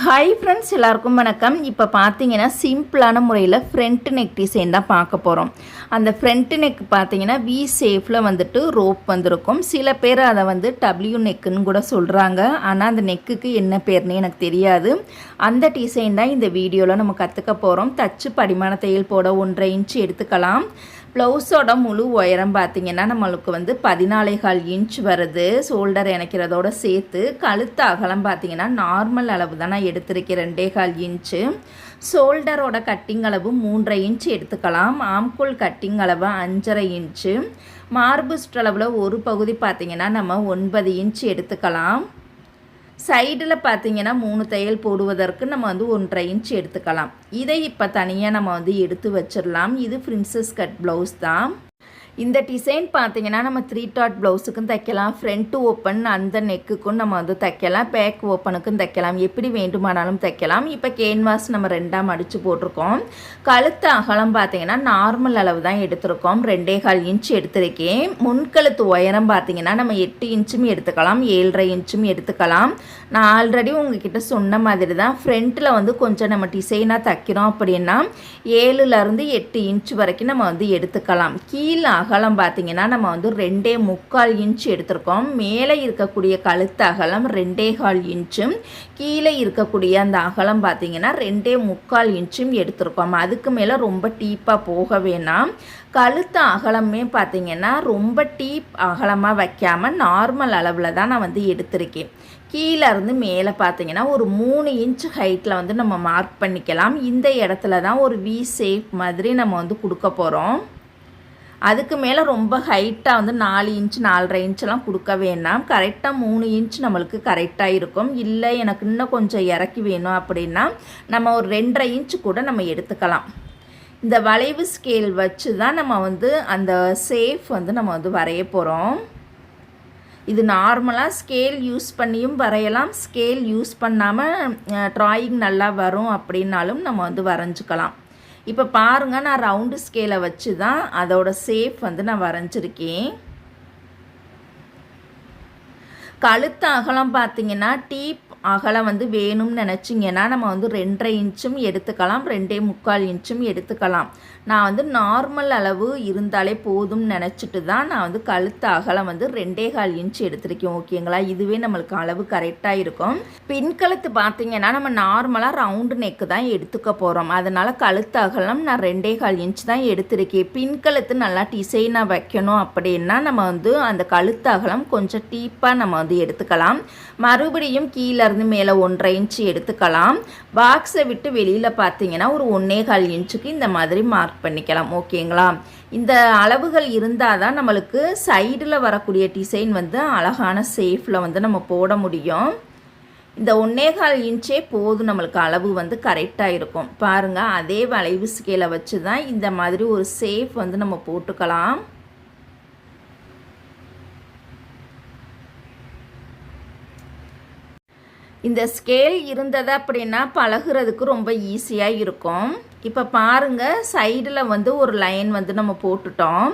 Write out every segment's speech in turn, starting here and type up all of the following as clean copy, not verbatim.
Hi friends, எல்லாருக்கும் வணக்கம். இப்போ பார்த்தீங்கன்னா சிம்பிளான முறையில் ஃப்ரண்ட் நெக் டிசைன் தான் பார்க்க போகிறோம். அந்த ஃப்ரண்ட் நெக் பார்த்தீங்கன்னா வி ஷேப்பில் வந்துட்டு ரோப் வந்திருக்கும். சில பேர் அதை வந்து டபிள்யூ நெக்குன்னு கூட சொல்கிறாங்க. ஆனால் அந்த நெக்குக்கு என்ன பேர்னு எனக்கு தெரியாது. அந்த டிசைன் தான் இந்த வீடியோவில் நம்ம கற்றுக்க போகிறோம். தச்சு படிமான தையல் போட 1.5 இன்ச் எடுத்துக்கலாம். ப்ளவுஸோட முழு உயரம் பார்த்திங்கன்னா நம்மளுக்கு வந்து 14.25 இன்ச் வருது. ஷோல்டர் இணைக்கிறதோட சேர்த்து கழுத்து அகலம் பார்த்திங்கன்னா நார்மல் அளவு தான் நான் எடுத்திருக்கேன், 2.25 இன்ச்சு. ஷோல்டரோட கட்டிங் அளவு 3.5 இன்ச் எடுத்துக்கலாம். ஆம்கோல் கட்டிங் அளவு 5.5 இன்ச்சு. மார்பு சுற்றளவில் ஒரு பகுதி பார்த்திங்கன்னா நம்ம 9 இன்ச் எடுத்துக்கலாம். சைடில் பார்த்திங்கன்னா 3 தையல் போடுவதற்கு நம்ம வந்து 1.5 இன்ச் எடுத்துக்கலாம். இதை இப்போ தனியாக நம்ம வந்து எடுத்து வச்சிடலாம். இது பிரின்சஸ் கட் ப்ளவுஸ் தான். இந்த டிசைன் பார்த்திங்கன்னா நம்ம 3 டாட் ப்ளவுஸுக்கும் தைக்கலாம். ஃப்ரண்ட் ஓப்பன் அந்த நெக்குக்கும் நம்ம வந்து தைக்கலாம். பேக் ஓப்பனுக்கும் தைக்கலாம். எப்படி வேண்டுமானாலும் தைக்கலாம். இப்போ கேன்வாஸ் நம்ம 2ஆக மடித்து போட்டிருக்கோம். கழுத்து அகலம் பார்த்திங்கன்னா நார்மல் அளவு தான் எடுத்திருக்கோம். 2.25 இன்ச் எடுத்திருக்கேன். முன்கழுத்து உயரம் பார்த்திங்கன்னா நம்ம 8 இன்ச்சும் எடுத்துக்கலாம், 7.5 இன்ச்சும் எடுத்துக்கலாம். நான் ஆல்ரெடி உங்ககிட்ட சொன்ன மாதிரி தான் ஃப்ரண்ட்டில் வந்து கொஞ்சம் நம்ம டிசைனாக தைக்கிறோம் அப்படின்னா 7லேருந்து 8 இன்ச் வரைக்கும் நம்ம வந்து எடுத்துக்கலாம். கீழே அகலம் பார்த்திங்கன்னா நம்ம வந்து 2.25 இன்ச் எடுத்திருக்கோம். மேலே இருக்கக்கூடிய கழுத்து அகலம் 2.25 இன்ச்சும் கீழே இருக்கக்கூடிய அந்த அகலம் பார்த்திங்கன்னா 2.25 இன்ச்சும் எடுத்திருக்கோம். அதுக்கு மேலே ரொம்ப டீப்பாக போக வேணாம். கழுத்து அகலமே பார்த்திங்கன்னா ரொம்ப டீப் அகலமாக வைக்காமல் நார்மல் அளவில் தான் நான் வந்து எடுத்திருக்கேன். கீழே இருந்து மேலே பார்த்திங்கன்னா ஒரு 3 இன்ச் ஹைட்டில் வந்து நம்ம மார்க் பண்ணிக்கலாம். இந்த இடத்துல தான் ஒரு வி ஷேப் மாதிரி நம்ம வந்து கொடுக்க போகிறோம். அதுக்கு மேலே ரொம்ப ஹைட்டாக வந்து 4 இன்ச் 4.5 இன்ச்செலாம் கொடுக்க வேண்டாம். கரெக்டாக 3 இன்ச் நம்மளுக்கு கரெக்டாக இருக்கும். இல்லை எனக்கு இன்னும் கொஞ்சம் இறக்கி வேணும் அப்படின்னா நம்ம ஒரு 2.5 இன்ச் கூட நம்ம எடுத்துக்கலாம். இந்த வளைவு ஸ்கேல் வச்சு தான் நம்ம வந்து அந்த ஷேப் வந்து நம்ம வந்து வரைய போகிறோம். இது நார்மலாக ஸ்கேல் யூஸ் பண்ணியும் வரையலாம். ஸ்கேல் யூஸ் பண்ணாமல் ட்ராயிங் நல்லா வரும் அப்படின்னாலும் நம்ம வந்து வரைஞ்சிக்கலாம். இப்போ பாருங்கள், நான் ரவுண்டு ஸ்கேலை வச்சு தான் அதோட ஷேப் வந்து நான் வரைஞ்சிருக்கேன். கழுத்து அகலம் பார்த்திங்கன்னா டீப் அகலம் வந்து வேணும்னு நினச்சிங்கன்னா நம்ம வந்து 2.5 இன்ச்சும் எடுத்துக்கலாம், 2.25 இன்ச்சும் எடுத்துக்கலாம். நான் வந்து நார்மல் அளவு இருந்தாலே போதும்னு நினச்சிட்டு தான் நான் வந்து கழுத்து அகலம் வந்து 2.25 இன்ச் எடுத்திருக்கேன். ஓகேங்களா? இதுவே நம்மளுக்கு அளவு கரெக்டாக இருக்கும். பின் கழுத்து பார்த்திங்கன்னா நம்ம நார்மலாக ரவுண்டு நெக்கு தான் எடுத்துக்க போகிறோம். அதனால் கழுத்து அகலம் நான் 2.25 இன்ச் தான் எடுத்திருக்கேன். பின் கழுத்து நல்லா டிசைனாக வைக்கணும் அப்படின்னா நம்ம வந்து அந்த கழுத்து அகலம் கொஞ்சம் டீப்பாக நம்ம வந்து எடுத்துக்கலாம். மறுபடியும் கீழே மேலே 1.5 இன்ச்சு எடுத்துக்கலாம். பாக்ஸை விட்டு வெளியில் பார்த்தீங்கன்னா ஒரு 1.25 இன்ச்சுக்கு இந்த மாதிரி மார்க் பண்ணிக்கலாம். ஓகேங்களா? இந்த அளவுகள் இருந்தால் தான் நம்மளுக்கு சைடில் வரக்கூடிய டிசைன் வந்து அழகான ஷேப்பில் வந்து நம்ம போட முடியும். இந்த 1.25 இன்ச்சே போதும், நம்மளுக்கு அளவு வந்து கரெக்டாக இருக்கும். பாருங்கள், அதே வளைவு ஸ்கேலை வச்சு தான் இந்த மாதிரி ஒரு ஷேப் வந்து நம்ம போட்டுக்கலாம். இந்த ஸ்கேல் இருந்தது அப்படின்னா பழகுறதுக்கு ரொம்ப ஈஸியாக இருக்கும். இப்போ பாருங்கள், சைடில் வந்து ஒரு லைன் வந்து நம்ம போட்டுட்டோம்.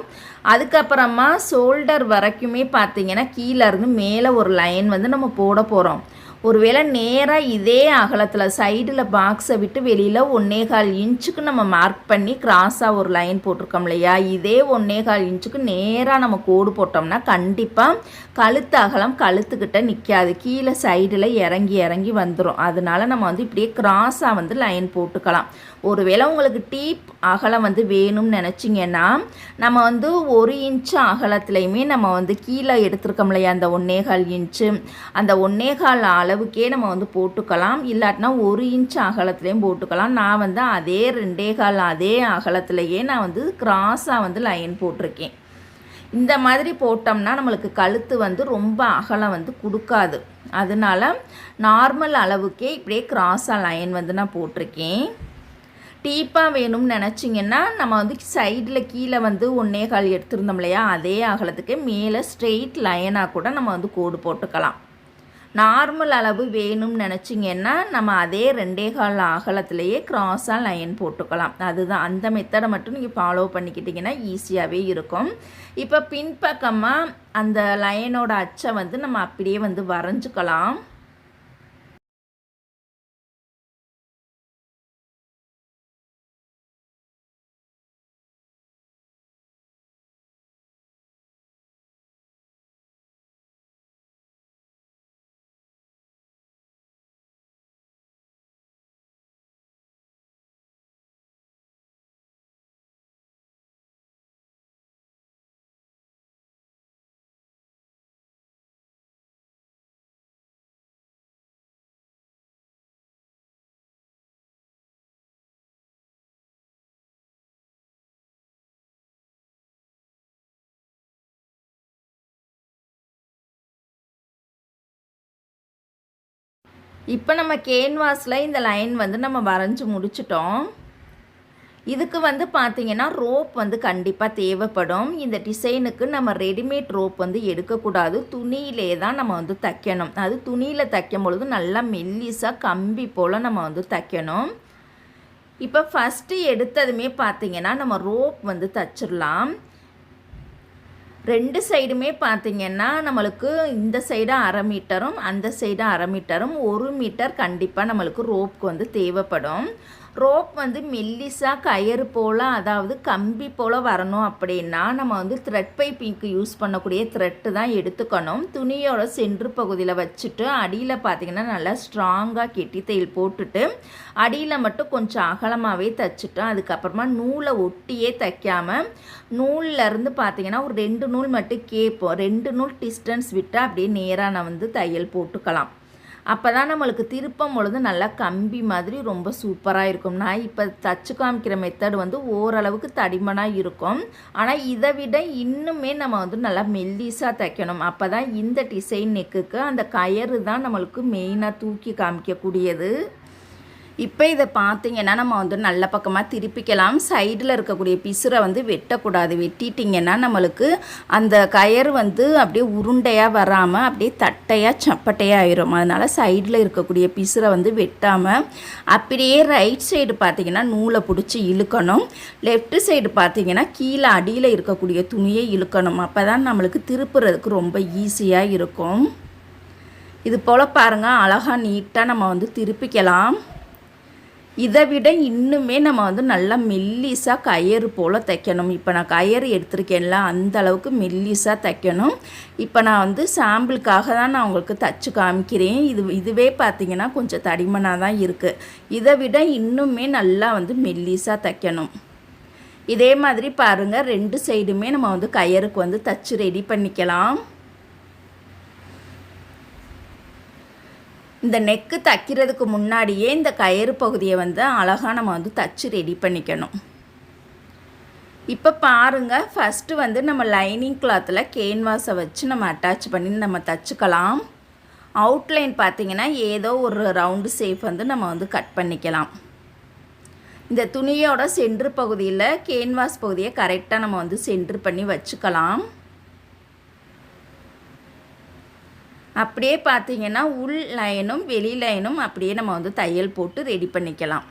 அதுக்கப்புறமா ஷோல்டர் வரைக்குமே பார்த்திங்கன்னா கீழேருந்து மேலே ஒரு லைன் வந்து நம்ம போட போகிறோம். ஒருவேளை நேராக இதே அகலத்தில் சைடில் பாக்ஸை விட்டு வெளியில் 1.25 இன்ச்சுக்கு நம்ம மார்க் பண்ணி கிராஸாக ஒரு லைன் போட்டிருக்கோம் இல்லையா? இதே 1.25 இன்ச்சுக்கு நேராக நம்ம கோடு போட்டோம்னா கண்டிப்பாக கழுத்து அகலம் கழுத்துக்கிட்ட நிற்காது. கீழே சைடில் இறங்கி இறங்கி வந்துடும். அதனால நம்ம வந்து இப்படியே கிராஸாக வந்து லைன் போட்டுக்கலாம். ஒருவேளை உங்களுக்கு டீப் அகலம் வந்து வேணும்னு நினச்சிங்கன்னா நம்ம வந்து 1 இன்ச்சு அகலத்துலையுமே நம்ம வந்து கீழே எடுத்துருக்கோம் இல்லையா? அந்த 1.25 இன்ச்சு, அந்த 1.25 அளவுக்கே நம்ம வந்து போட்டுக்கலாம். இல்லாட்டினா 1 இன்ச் அகலத்துலேயும் போட்டுக்கலாம். நான் வந்து அதே 2.25 அதே அகலத்துலேயே நான் வந்து கிராஸாக வந்து லைன் போட்டிருக்கேன். இந்த மாதிரி போட்டோம்னா நம்மளுக்கு கழுத்து வந்து ரொம்ப அகலம் வந்து கொடுக்காது. அதனால நார்மல் அளவுக்கே இப்படியே கிராஸாக லைன் வந்து நான் போட்டிருக்கேன். டீப்பாக வேணும்னு நினச்சிங்கன்னா நம்ம வந்து சைடில் கீழே வந்து 1.25 எடுத்துருந்தோம் இல்லையா? அதே அகலத்துக்கு மேலே ஸ்ட்ரெயிட் லைனாக கூட நம்ம வந்து கோடு போட்டுக்கலாம். நார்மல் அளவு வேணும்னு நினச்சிங்கன்னா நம்ம அதே 2.25 அகலத்துலேயே கிராஸாக லைன் போட்டுக்கலாம். அதுதான், அந்த மெத்தடை மட்டும் நீங்கள் ஃபாலோ பண்ணிக்கிட்டிங்கன்னா ஈஸியாகவே இருக்கும். இப்போ பின்பக்கமாக அந்த லைனோட அச்சை வந்து நம்ம அப்படியே வந்து வரைஞ்சிக்கலாம். இப்போ நம்ம கேன்வாஸில் இந்த லைன் வந்து நம்ம வரைஞ்சி முடிச்சிட்டோம். இதுக்கு வந்து பார்த்திங்கன்னா ரோப் வந்து கண்டிப்பாக தேவைப்படும். இந்த டிசைனுக்கு நம்ம ரெடிமேட் ரோப் வந்து எடுக்கக்கூடாது, துணியிலே தான் நம்ம வந்து தைக்கணும். அது துணியில் தைக்கும் பொழுது நல்லா மெல்லிசாக கம்பி போல் நம்ம வந்து தைக்கணும். இப்போ ஃபஸ்ட்டு எடுத்ததுமே பார்த்திங்கன்னா நம்ம ரோப் வந்து தைச்சிடலாம். 2 சைடுமே பார்த்திங்கன்னா நம்மளுக்கு இந்த சைடு 1/2 மீட்டரும் அந்த சைடு 1/2 மீட்டரும் 1 மீட்டர் கண்டிப்பாக நம்மளுக்கு ரோப்புக்கு வந்து தேவைப்படும். ரோப் வந்து மெல்லிசாக கயிறு போல், அதாவது கம்பி போல் வரணும் அப்படின்னா நம்ம வந்து த்ரெட் பைப்பிங்க்கு யூஸ் பண்ணக்கூடிய த்ரெட்டு தான் எடுத்துக்கணும். துணியோட சென்ட்ரு பகுதியில் வச்சுட்டு அடியில் பார்த்திங்கன்னா நல்லா ஸ்ட்ராங்காக கெட்டி தையல் போட்டுட்டு அடியில் மட்டும் கொஞ்சம் அகலமாகவே தைச்சிட்டோம். அதுக்கப்புறமா நூலை ஒட்டியே தைக்காமல் நூல்லேருந்து பார்த்திங்கன்னா ஒரு 2 நூல் மட்டும் கேட்போம், 2 நூல் டிஸ்டன்ஸ் விட்டு அப்படியே நேராக நான் வந்து தையல் போட்டுக்கலாம். அப்போ தான் நம்மளுக்கு திருப்பம் பொழுது நல்லா கம்பி மாதிரி ரொம்ப சூப்பராக இருக்கும். நான் இப்போ தச்சு காமிக்கிற மெத்தட் வந்து ஓரளவுக்கு தடிமனாக இருக்கும். ஆனால் இதை விட இன்னுமே நம்ம வந்து நல்லா மெல்லிஸாக தைக்கணும். அப்போ தான் இந்த டிசைன் நெக்குக்கு அந்த கயிறு தான் நம்மளுக்கு மெயினாக தூக்கி காமிக்கக்கூடியது. இப்போ இதை பார்த்திங்கன்னா நம்ம வந்து நல்ல பக்கமாக திருப்பிக்கலாம். சைடில் இருக்கக்கூடிய பிசுரை வந்து வெட்டக்கூடாது. வெட்டிட்டிங்கன்னா நம்மளுக்கு அந்த கயிறு வந்து அப்படியே உருண்டையாக வராமல் அப்படியே தட்டையாக சப்பட்டையாக ஆயிரும். அதனால் சைடில் இருக்கக்கூடிய பிசுரை வந்து வெட்டாமல் அப்படியே ரைட் சைடு பார்த்திங்கன்னா நூலை பிடிச்சி இழுக்கணும். லெஃப்ட் சைடு பார்த்திங்கன்னா கீழே அடியில் இருக்கக்கூடிய துணியை இழுக்கணும். அப்போ தான் நம்மளுக்கு திருப்புறதுக்கு ரொம்ப ஈஸியாக இருக்கும். இது போல் பாருங்கள், அழகாக நீட்டாக நம்ம வந்து திருப்பிக்கலாம். இதை விட இன்னுமே நம்ம வந்து நல்லா மெல்லிஸாக கயிறு போல் தைக்கணும். இப்போ நான் கயிறு எடுத்திருக்கேன்ல, அந்த அளவுக்கு மெல்லிஸாக தைக்கணும். இப்போ நான் வந்து சாம்பிளுக்காக தான் நான் உங்களுக்கு தச்சு காமிக்கிறேன். இதுவே பார்த்திங்கன்னா கொஞ்சம் தடிமனாக தான் இருக்குது. இதை விட இன்னுமே நல்லா வந்து மெல்லிஸாக தைக்கணும். இதே மாதிரி பாருங்கள், 2 சைடுமே நம்ம வந்து கயிறுக்கு வந்து தச்சு ரெடி பண்ணிக்கலாம். இந்த நெக்கு தைக்கிறதுக்கு முன்னாடியே இந்த கயிறு பகுதியை வந்து அழகாக நம்ம வந்து தச்சு ரெடி பண்ணிக்கணும். இப்போ பாருங்கள், ஃபஸ்ட்டு வந்து நம்ம லைனிங் கிளாத்தில் கேன்வாஸை வச்சு நம்ம அட்டாச் பண்ணி நம்ம தச்சுக்கலாம். அவுட்லைன் பார்த்திங்கன்னா ஏதோ ஒரு ரவுண்டு ஷேப் வந்து நம்ம வந்து கட் பண்ணிக்கலாம். இந்த துணியோட சென்ட்ரு பகுதியில் கேன்வாஸ் பகுதியை கரெக்டாக நம்ம வந்து சென்ட்ரு பண்ணி வச்சுக்கலாம். அப்படியே பார்த்திங்கன்னா உள் லைனும் வெளி லைனும் அப்படியே நம்ம வந்து தையல் போட்டு ரெடி பண்ணிக்கலாம்.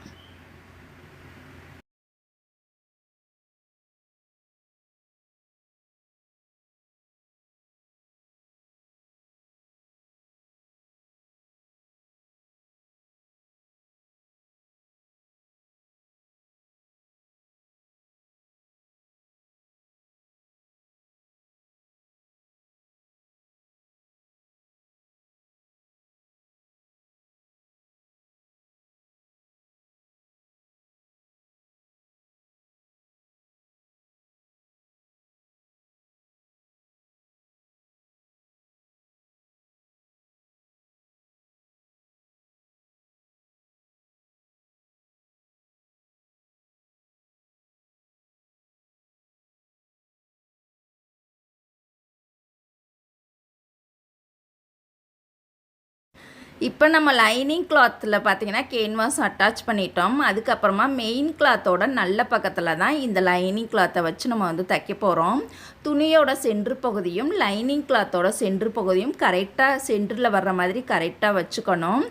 இப்போ நம்ம லைனிங் கிளாத்தில் பார்த்திங்கன்னா கேன்வாஸ் அட்டாச் பண்ணிட்டோம். அதுக்கப்புறமா மெயின் கிளாத்தோட நல்ல பக்கத்தில் தான் இந்த லைனிங் கிளாத்தை வச்சு நம்ம வந்து தைக்க போகிறோம். துணியோட சென்ட்ரு பகுதியும் லைனிங் கிளாத்தோட சென்ட்ரு பகுதியும் கரெக்டாக சென்டரில் வர்ற மாதிரி கரெக்டாக வச்சுக்கணும்.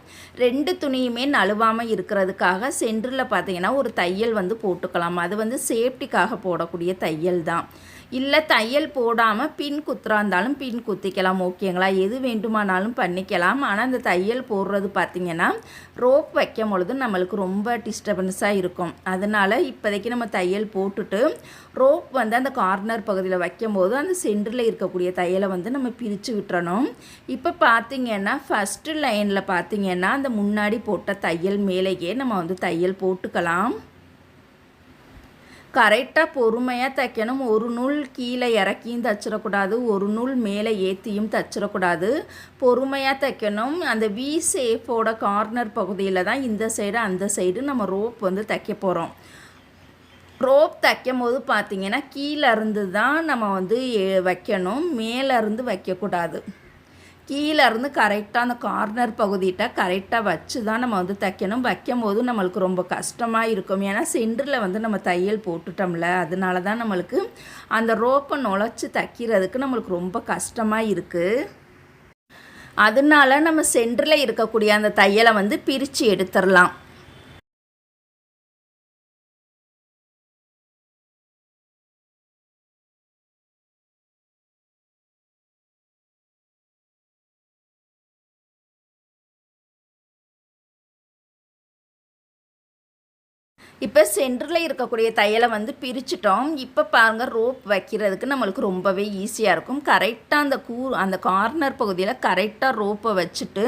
2 துணியுமே நழுவாமல் இருக்கிறதுக்காக சென்டரில் பார்த்திங்கன்னா ஒரு தையல் வந்து போட்டுக்கலாம். அது வந்து சேஃப்டிக்காக போடக்கூடிய தையல் தான். இல்லை தையல் போடாமல் பின் குத்துறா இருந்தாலும் பின் குத்திக்கலாம், ஓகேங்களா? எது வேண்டுமானாலும் பண்ணிக்கலாம். ஆனால் அந்த தையல் போடுறது பார்த்திங்கன்னா ரோப் வைக்கும் பொழுது நம்மளுக்கு ரொம்ப டிஸ்டர்பன்ஸாக இருக்கும். அதனால் இப்போதைக்கு நம்ம தையல் போட்டுட்டு ரோப் வந்து அந்த கார்னர் பகுதியில் வைக்கும்போது அந்த சென்டரில் இருக்கக்கூடிய தையலை வந்து நம்ம பிரித்து விட்டுறணும். இப்போ பார்த்திங்கன்னா ஃபஸ்ட்டு லைனில் பார்த்திங்கன்னா அந்த முன்னாடி போட்ட தையல் மேலேயே நம்ம வந்து தையல் போட்டுக்கலாம். கரெக்டாக பொறுமையாக தைக்கணும். ஒரு நூல் கீழே இறக்கியும் தைச்சிடக்கூடாது, ஒரு நூல் மேலே ஏற்றியும் தைச்சிடக்கூடாது. பொறுமையாக தைக்கணும். அந்த வி ஷேப்போட கார்னர் பகுதியில் தான் இந்த சைடு அந்த சைடு நம்ம ரோப் வந்து தைக்க போகிறோம். ரோப் தைக்கும் போது பார்த்திங்கன்னா கீழே இருந்து தான் நம்ம வந்து வைக்கணும், மேலே இருந்து வைக்கக்கூடாது. கீழே இருந்து கரெக்டாக அந்த கார்னர் பகுதியிட்ட கரெக்டாக வச்சு தான் நம்ம வந்து தைக்கணும். வைக்கும் போது நம்மளுக்கு ரொம்ப கஷ்டமாக இருக்கும். ஏன்னா சென்டரில் வந்து நம்ம தையல் போட்டுட்டோம்ல, அதனால தான் நம்மளுக்கு அந்த ரோப்பை நுழைச்சி தைக்கிறதுக்கு நம்மளுக்கு ரொம்ப கஷ்டமாக இருக்குது. அதனால நம்ம சென்டரில் இருக்கக்கூடிய அந்த தையலை வந்து பிரித்து எடுத்துடலாம். இப்போ சென்டரில் இருக்கக்கூடிய தையலை வந்து பிரிச்சுட்டோம். இப்போ பாருங்கள், ரோப் வைக்கிறதுக்கு நம்மளுக்கு ரொம்பவே ஈஸியாக இருக்கும். கரெக்டாக அந்த கார்னர் பகுதியில் கரெக்டாக ரோப்பை வச்சுட்டு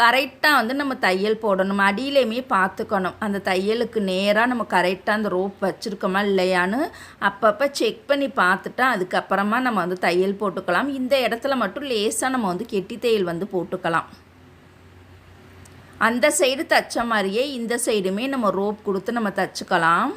கரெக்டாக வந்து நம்ம தையல் போடணும். அடியிலையுமே பார்த்துக்கணும், அந்த தையலுக்கு நேராக நம்ம கரெக்டாக அந்த ரோப் வச்சுருக்கோமா இல்லையான்னு அப்பப்போ செக் பண்ணி பார்த்துட்டா அதுக்கப்புறமா நம்ம வந்து தையல் போட்டுக்கலாம். இந்த இடத்துல மட்டும் லேசாக நம்ம வந்து கெட்டி தையல் வந்து போட்டுக்கலாம். அந்த சைடு தைச்ச மாதிரியே இந்த சைடுமே நம்ம ரோப் கொடுத்து நம்ம தைச்சிக்கலாம்.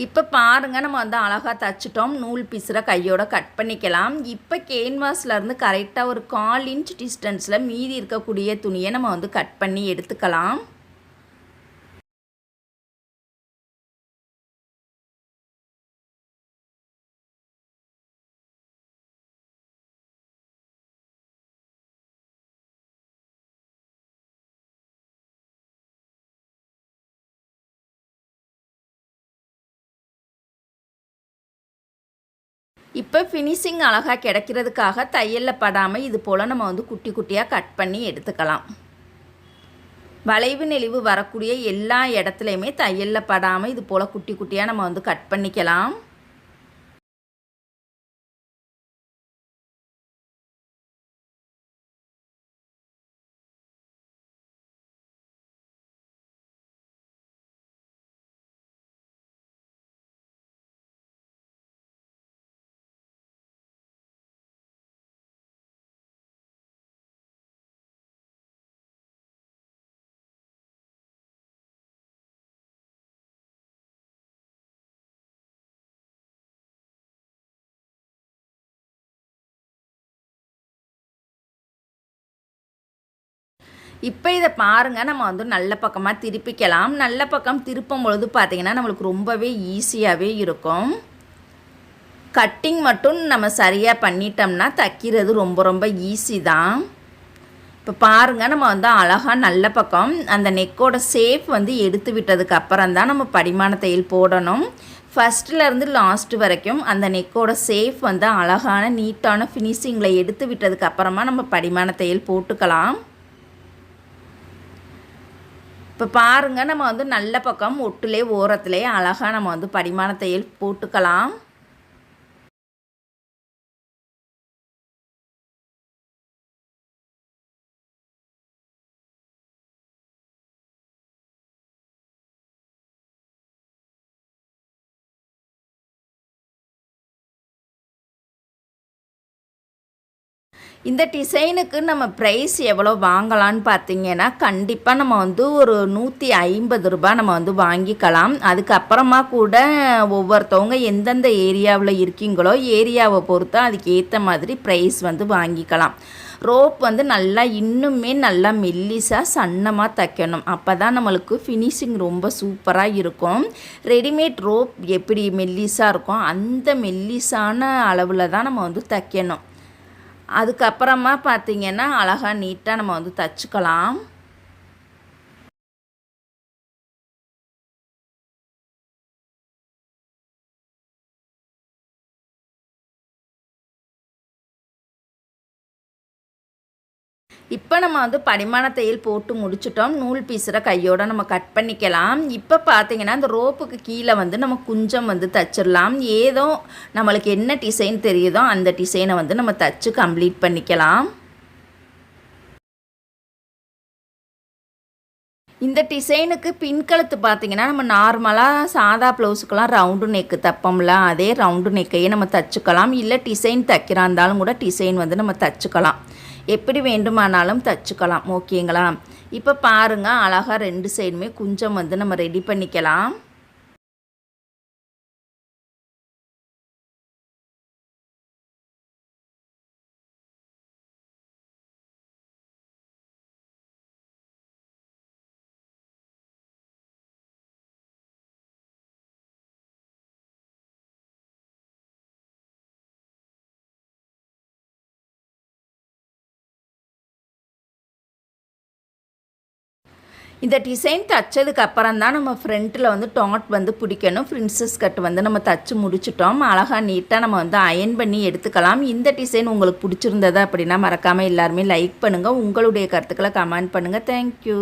இப்போ பாருங்கள், நம்ம வந்து அழகாக தைச்சிட்டோம். நூல் பீஸில் கையோட கட் பண்ணிக்கலாம். இப்போ கேன்வாஸ்லேருந்து கரெக்டாக ஒரு 1/4 இன்ச் டிஸ்டன்ஸில் மீதி இருக்கக்கூடிய துணியை நம்ம வந்து கட் பண்ணி எடுத்துக்கலாம். இப்போ ஃபினிஷிங் அழகாக கிடைக்கிறதுக்காக தையலில் படாமல் இது போல் நம்ம வந்து குட்டி குட்டியாக கட் பண்ணி எடுத்துக்கலாம். வளைவு நெளிவு வரக்கூடிய எல்லா இடத்துலையுமே தையலில் படாமல் இது போல் குட்டி குட்டியாக நம்ம வந்து கட் பண்ணிக்கலாம். இப்போ இதை பாருங்கள், நம்ம வந்து நல்ல பக்கமாக திருப்பிக்கலாம். நல்ல பக்கம் திருப்பும் பொழுது பார்த்திங்கன்னா நம்மளுக்கு ரொம்பவே ஈஸியாகவே இருக்கும். கட்டிங் மட்டும் நம்ம சரியாக பண்ணிட்டோம்னா தைக்கிறது ரொம்ப ரொம்ப ஈஸி தான். இப்போ பாருங்கள், நம்ம வந்து அழகாக நல்ல பக்கம் அந்த நெக்கோட ஷேப் வந்து எடுத்து விட்டதுக்கு அப்புறம் தான் நம்ம படிமான தையல் போடணும். ஃபஸ்ட்டிலேருந்து லாஸ்ட்டு வரைக்கும் அந்த நெக்கோட ஷேப் வந்து அழகான நீட்டான ஃபினிஷிங்கில் எடுத்து விட்டதுக்கு அப்புறமா நம்ம படிமான தையல் போட்டுக்கலாம். இப்போ பாருங்கள், நம்ம வந்து நல்ல பக்கம் ஒட்டுலே ஓரத்துலே அழகாக நம்ம வந்து படிமான தையல் போட்டுக்கலாம். இந்த டிசைனுக்கு நம்ம ப்ரைஸ் எவ்வளோ வாங்கலான்னு பார்த்தீங்கன்னா, கண்டிப்பாக நம்ம வந்து ஒரு 150 ரூபாய் நம்ம வந்து வாங்கிக்கலாம். அதுக்கப்புறமா கூட ஒவ்வொருத்தவங்க எந்தெந்த ஏரியாவில் இருக்கீங்களோ ஏரியாவை பொறுத்து அதுக்கு ஏற்ற மாதிரி ப்ரைஸ் வந்து வாங்கிக்கலாம். ரோப் வந்து நல்லா இன்னுமே நல்லா மெல்லிசாக சன்னமாக தைக்கணும். அப்போ தான் நம்மளுக்கு ஃபினிஷிங் ரொம்ப சூப்பராக இருக்கும். ரெடிமேட் ரோப் எப்படி மெல்லிசாக இருக்கும் அந்த மெல்லிசான அளவில் தான் நம்ம வந்து தைக்கணும். அதுக்கப்புறமா பார்த்திங்கன்னா அழகாக நீட்டாக நம்ம வந்து தச்சுக்கலாம். இப்போ நம்ம வந்து படிமான தையல் போட்டு முடிச்சிட்டோம். நூல் பீஸரை கையோடு நம்ம கட் பண்ணிக்கலாம். இப்போ பார்த்தீங்கன்னா இந்த ரோப்புக்கு கீழே வந்து நம்ம குஞ்சம் வந்து தச்சிடலாம். ஏதோ நம்மளுக்கு என்ன டிசைன் தெரியுதோ அந்த டிசைனை வந்து நம்ம தச்சு கம்ப்ளீட் பண்ணிக்கலாம். இந்த டிசைனுக்கு பின்கழுத்து பார்த்திங்கன்னா நம்ம நார்மலாக சாதா ப்ளவுஸுக்கெல்லாம் ரவுண்டு நெக்கு தப்போம்ல, அதே ரவுண்டு நெக்கையே நம்ம தச்சுக்கலாம். இல்லை டிசைன் தைக்கிறா இருந்தாலும் கூட டிசைன் வந்து நம்ம தச்சுக்கலாம். எப்படி வேண்டுமானாலும் தச்சுக்கலாம். ஓகேங்களா? இப்போ பாருங்கள், அழகாக 2 சைடுமே குஞ்சம் வந்து நம்ம ரெடி பண்ணிக்கலாம். இந்த டிசைன் தைச்சதுக்கு அப்புறம் தான் நம்ம ஃப்ரண்ட்டில் வந்து டாட் வந்து பிடிக்கணும். பிரின்சஸ் கட் வந்து நம்ம தச்சு முடிச்சிட்டோம். அழகாக நீட்டாக நம்ம வந்து அயன் பண்ணி எடுத்துக்கலாம். இந்த டிசைன் உங்களுக்கு பிடிச்சிருந்தது அப்படின்னா மறக்காமல் எல்லாருமே லைக் பண்ணுங்கள். உங்களுடைய கருத்துக்களை கமெண்ட் பண்ணுங்கள். தேங்க்யூ.